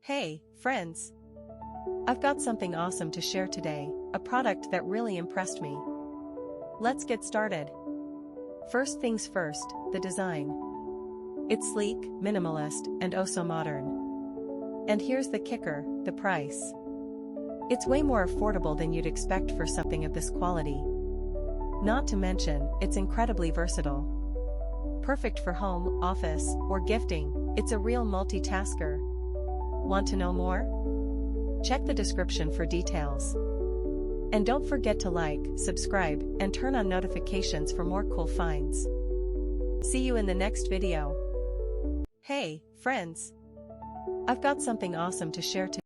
Hey, friends! I've got something awesome to share today, a product that really impressed me. Let's get started. First things first, the design. It's sleek, minimalist, and oh so modern. And here's the kicker, the price. It's way more affordable than you'd expect for something of this quality. Not to mention, it's incredibly versatile. Perfect for home, office, or gifting, it's a real multitasker. Want to know more? Check the description for details. And don't forget to like, subscribe, and turn on notifications for more cool finds. See you in the next video. Hey, friends! I've got something awesome to share today.